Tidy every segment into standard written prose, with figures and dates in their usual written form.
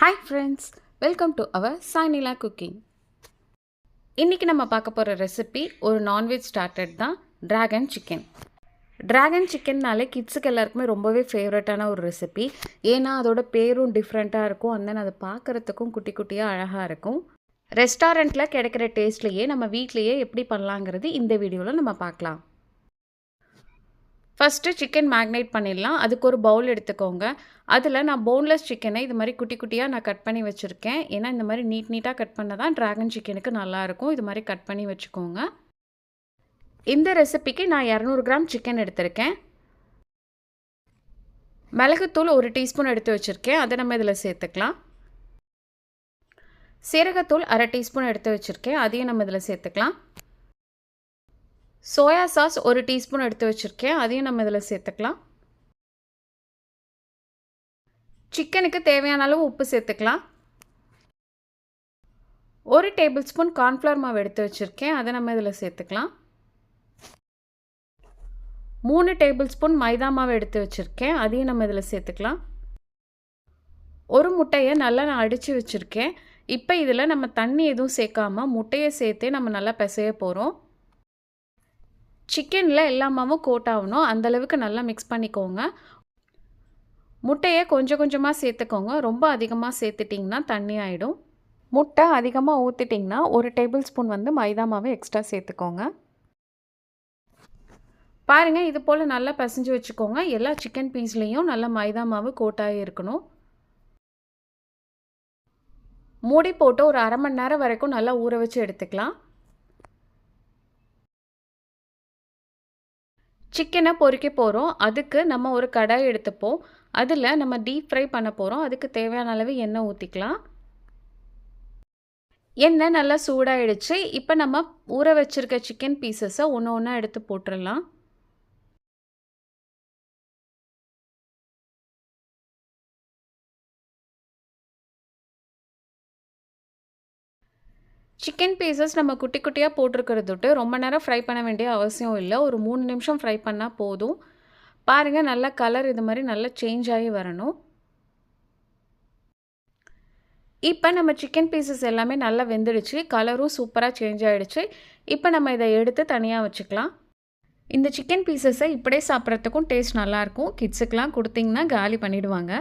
Hi friends, welcome to our சாய்னிலா cooking. இன்றைக்கி நம்ம பார்க்க போகிற ரெசிபி ஒரு நான்வெஜ் ஸ்டார்டர் தான், ட்ராகன் சிக்கன். ட்ராகன் சிக்கன்னாலே கிட்ஸுக்கு எல்லாருக்குமே ரொம்பவே ஃபேவரட்டான ஒரு ரெசிபி. ஏன்னா அதோட பேரும் டிஃப்ரெண்ட்டாக இருக்கும், அண்ட் தென் அதை பார்க்குறதுக்கும் குட்டி குட்டியாக அழகாக இருக்கும். ரெஸ்டாரண்ட்டில் கிடைக்கிற டேஸ்ட்லேயே நம்ம வீட்லேயே எப்படி பண்ணலாங்கிறது இந்த வீடியோவில் நம்ம பார்க்கலாம். ஃபஸ்ட்டு சிக்கன் மேக்னேட் பண்ணிடலாம். அதுக்கு ஒரு பவுல் எடுத்துக்கோங்க. அதில் நான் போன்லெஸ் சிக்கனை இது மாதிரி குட்டி குட்டியாக நான் கட் பண்ணி வச்சுருக்கேன். ஏன்னா இந்த மாதிரி நீட்டாக கட் பண்ண தான் ட்ராகன் சிக்கனுக்கு நல்லாயிருக்கும். இது மாதிரி கட் பண்ணி வச்சுக்கோங்க. இந்த ரெசிபிக்கு நான் 200 கிராம் சிக்கன் எடுத்திருக்கேன். மிளகுத்தூள் 1 டீஸ்பூன் எடுத்து வச்சுருக்கேன், அதை நம்ம இதில் சேர்த்துக்கலாம். சீரகத்தூள் 1/2 டீஸ்பூன் எடுத்து வச்சுருக்கேன், அதையும் நம்ம இதில் சேர்த்துக்கலாம். சோயா சாஸ் 1 டீஸ்பூன் எடுத்து வச்சுருக்கேன், அதையும் நம்ம இதில் சேர்த்துக்கலாம். சிக்கனுக்கு தேவையான அளவு உப்பு சேர்த்துக்கலாம். 1 டேபிள் ஸ்பூன் கார்ன்ஃப்ளவர் மாவு எடுத்து வச்சுருக்கேன், அதை நம்ம இதில் சேர்த்துக்கலாம். 3 டேபிள் ஸ்பூன் மைதா மாவு எடுத்து வச்சுருக்கேன், அதையும் நம்ம இதில் சேர்த்துக்கலாம். ஒரு முட்டையை நல்லா நான் அடித்து வச்சுருக்கேன். இப்போ இதில் நம்ம தண்ணி எதுவும் சேர்க்காமல் முட்டையை சேர்த்தே நம்ம நல்லா பிசைய போகிறோம். சிக்கனில் எல்லா மாவும் கோட் ஆகணும், அந்தளவுக்கு நல்லா மிக்ஸ் பண்ணிக்கோங்க. முட்டையை கொஞ்சம் கொஞ்சமாக சேர்த்துக்கோங்க. ரொம்ப அதிகமாக சேர்த்துட்டிங்கன்னா தண்ணி ஆகிடும். முட்டை அதிகமாக ஊற்றிட்டிங்கன்னா 1 டேபிள் ஸ்பூன் மைதா மாவு எக்ஸ்ட்ரா சேர்த்துக்கோங்க. பாருங்கள், இது போல் நல்லா பிசைஞ்சு வச்சுக்கோங்க. எல்லா சிக்கன் பீஸ்லேயும் நல்லா மைதா மாவு கோட்டாகி இருக்கணும். மூடி போட்டு ஒரு 1/2 மணி நேரம் வரைக்கும் நல்லா ஊற வச்சு எடுத்துக்கலாம். சிக்கனை பொரிக்க போகிறோம். அதுக்கு நம்ம ஒரு கடாய் எடுத்துப்போம். அதில் நம்ம டீப் ஃப்ரை பண்ண போகிறோம். அதுக்கு தேவையான அளவு எண்ணெய் ஊற்றிக்கலாம். எண்ணெய் நல்லா சூடாகிடுச்சு. இப்போ நம்ம ஊற வச்சுருக்க சிக்கன் பீசஸை ஒன்று ஒன்றா எடுத்து போட்டுடலாம். சிக்கன் பீசஸ் நம்ம குட்டி குட்டியாக போட்டிருக்கிறது விட்டு ரொம்ப நேரம் ஃப்ரை பண்ண வேண்டிய அவசியம் இல்லை. ஒரு 3 நிமிஷம் ஃப்ரை பண்ணால் போதும். பாருங்கள், நல்லா கலர் இது மாதிரி நல்லா சேஞ்ச் ஆகி வரணும். இப்போ நம்ம சிக்கன் பீசஸ் எல்லாமே நல்லா வெந்துடுச்சு. கலரும் சூப்பராக சேஞ்ச் ஆகிடுச்சு. இப்போ நம்ம இதை எடுத்து தனியாக வச்சுக்கலாம். இந்த சிக்கன் பீசஸை இப்படியே சாப்பிட்றதுக்கும் டேஸ்ட் நல்லாயிருக்கும். கிட்ஸுக்கெலாம் கொடுத்திங்கன்னா காலி பண்ணிவிடுவாங்க.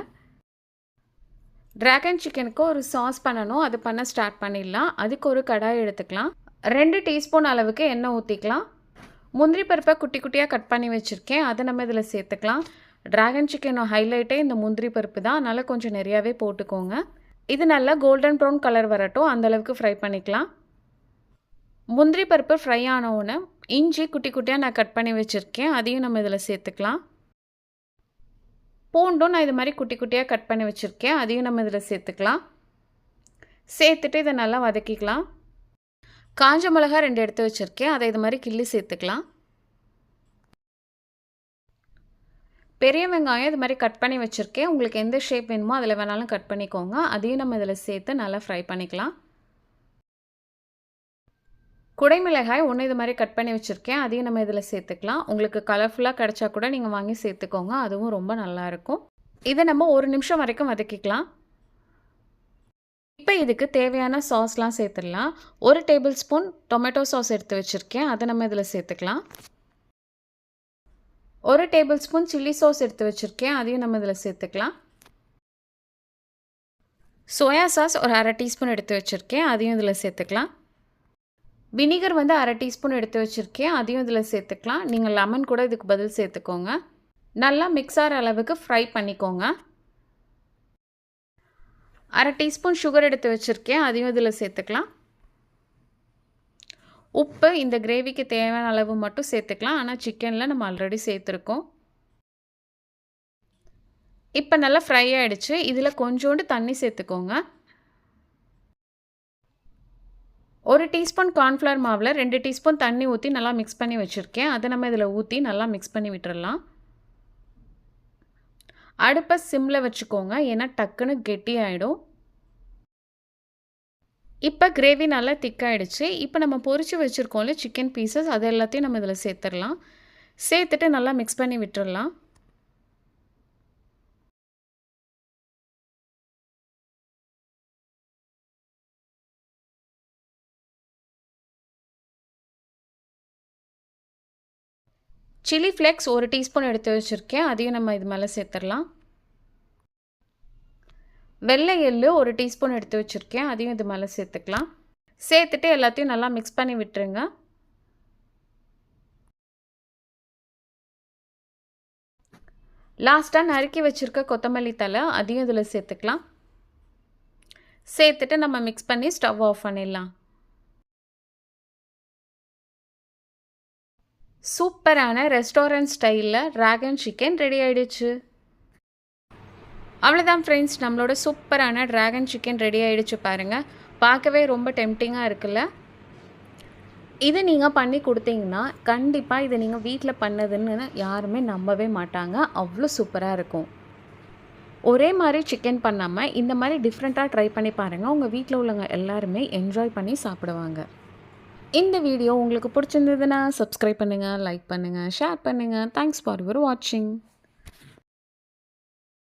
ட்ராகன் சிக்கனுக்கு ஒரு சாஸ் பண்ணணும், அது பண்ண ஸ்டார்ட் பண்ணிடலாம். அதுக்கு ஒரு கடாய் எடுத்துக்கலாம். 2 டீஸ்பூன் அளவுக்கு எண்ணெய் ஊற்றிக்கலாம். முந்திரி பருப்பை குட்டி குட்டியாக கட் பண்ணி வச்சுருக்கேன், அதை நம்ம இதில் சேர்த்துக்கலாம். ட்ராகன் சிக்கனோட ஹைலைட்டே இந்த முந்திரி பருப்பு தான், அதனால் கொஞ்சம் நிறையாவே போட்டுக்கோங்க. இது நல்லா கோல்டன் ப்ரௌன் கலர் வரட்டும், அந்தளவுக்கு ஃப்ரை பண்ணிக்கலாம். முந்திரி பருப்பு ஃப்ரை ஆனவுடனே இஞ்சி குட்டி குட்டியாக நான் கட் பண்ணி வச்சுருக்கேன், அதையும் நம்ம இதில் சேர்த்துக்கலாம். பூண்டும் நான் இது மாதிரி குட்டி குட்டியாக கட் பண்ணி வச்சுருக்கேன், அதையும் நம்ம இதில் சேர்த்துக்கலாம். சேர்த்துட்டு இதை நல்லா வதக்கிக்கலாம். காஞ்ச மிளகா 2 எடுத்து வச்சுருக்கேன், அதை இது மாதிரி கிள்ளி சேர்த்துக்கலாம். பெரிய வெங்காயம் இது மாதிரி கட் பண்ணி வச்சுருக்கேன். உங்களுக்கு எந்த ஷேப் வேணுமோ அதில் வேணாலும் கட் பண்ணிக்கோங்க. அதையும் நம்ம இதில் சேர்த்து நல்லா ஃப்ரை பண்ணிக்கலாம். குடைமிளகாய் 1 இது மாதிரி கட் பண்ணி வச்சுருக்கேன், அதையும் நம்ம இதில் சேர்த்துக்கலாம். உங்களுக்கு கலர்ஃபுல்லாக கிடச்சா கூட நீங்கள் வாங்கி சேர்த்துக்கோங்க, அதுவும் ரொம்ப நல்லாயிருக்கும். இதை நம்ம 1 நிமிஷம் வரைக்கும் வதக்கிக்கலாம். இப்போ இதுக்கு தேவையான சாஸ்லாம் சேர்த்துடலாம். 1 டேபிள் ஸ்பூன் டொமேட்டோ சாஸ் எடுத்து வச்சுருக்கேன், அதை நம்ம இதில் சேர்த்துக்கலாம். 1 டேபிள் ஸ்பூன் சில்லி சாஸ் எடுத்து வச்சுருக்கேன், அதையும் நம்ம இதில் சேர்த்துக்கலாம். சோயா சாஸ் ஒரு 1/2 டீஸ்பூன் எடுத்து வச்சுருக்கேன், அதையும் இதில் சேர்த்துக்கலாம். வினிகர் 1/2 டீஸ்பூன் எடுத்து வச்சுருக்கேன், அதையும் இதில் சேர்த்துக்கலாம். நீங்கள் லெமன் கூட இதுக்கு பதில் சேர்த்துக்கோங்க. நல்லா மிக்ஸ் ஆகிற அளவுக்கு ஃப்ரை பண்ணிக்கோங்க. 1/2 டீஸ்பூன் சுகர் எடுத்து வச்சுருக்கேன், அதையும் இதில் சேர்த்துக்கலாம். உப்பு இந்த கிரேவிக்கு தேவையான அளவு மட்டும் சேர்த்துக்கலாம், ஆனால் சிக்கனில் நம்ம ஆல்ரெடி சேர்த்துருக்கோம். இப்போ நல்லா ஃப்ரை ஆகிடுச்சு. இதில் கொஞ்சோண்டு தண்ணி சேர்த்துக்கோங்க. 1 டீஸ்பூன் கார்ன்ஃப்ளவர் மாவில் 2 டீஸ்பூன் தண்ணி ஊற்றி நல்லா மிக்ஸ் பண்ணி வச்சுருக்கேன், அதை நம்ம இதில் ஊற்றி நல்லா மிக்ஸ் பண்ணி விட்டுறலாம். அடுப்பை சிம்மில் வச்சுக்கோங்க, ஏன்னா டக்குன்னு கெட்டி ஆகிடும். இப்போ கிரேவி நல்லா திக்காயிடுச்சு. இப்போ நம்ம பொரிச்சு வச்சுருக்கோம்ல சிக்கன் பீசஸ், அது எல்லாத்தையும் நம்ம இதில் சேர்த்துடலாம். சேர்த்துட்டு நல்லா மிக்ஸ் பண்ணி விட்டுறலாம். சில்லி ஃப்ளேக்ஸ் 1 டீஸ்பூன் எடுத்து வச்சுருக்கேன், அதையும் நம்ம இது மேலே சேர்த்துடலாம். வெள்ளை எள்ளு 1 டீஸ்பூன் எடுத்து வச்சுருக்கேன், அதையும் இது மேலே சேர்த்துக்கலாம். சேர்த்துட்டு எல்லாத்தையும் நல்லா மிக்ஸ் பண்ணி விட்டுருங்க. லாஸ்ட்டாக நறுக்கி வச்சுருக்க கொத்தமல்லி தழை அதையும் இதில் சேர்த்துக்கலாம். சேர்த்துட்டு நம்ம மிக்ஸ் பண்ணி ஸ்டவ் ஆஃப் பண்ணிடலாம். சூப்பரான ரெஸ்டாரண்ட் ஸ்டைலில் டிராகன் சிக்கன் ரெடி ஆகிடுச்சு. அவ்வளோதான் ஃப்ரெண்ட்ஸ், நம்மளோட சூப்பரான டிராகன் சிக்கன் ரெடி ஆகிடுச்சு பாருங்கள். பார்க்கவே ரொம்ப டெம்டிங்காக இருக்குல்ல. இதை நீங்கள் பண்ணி கொடுத்தீங்கன்னா கண்டிப்பாக இதை நீங்கள் வீட்டில் பண்ணதுன்னு யாருமே நம்பவே மாட்டாங்க, அவ்வளோ சூப்பராக இருக்கும். ஒரே மாதிரி சிக்கன் பண்ணாமல் இந்த மாதிரி டிஃப்ரெண்ட்டாக ட்ரை பண்ணி பாருங்கள், உங்கள் வீட்டில் உள்ளவங்க எல்லாருமே என்ஜாய் பண்ணி சாப்பிடுவாங்க. இந்த வீடியோ உங்களுக்கு பிடிச்சிருந்ததுன்னா சப்ஸ்கிரைப் பண்ணுங்கள், லைக் பண்ணுங்கள், ஷேர் பண்ணுங்கள். தேங்க்ஸ் ஃபார் யுவர் வாட்சிங்.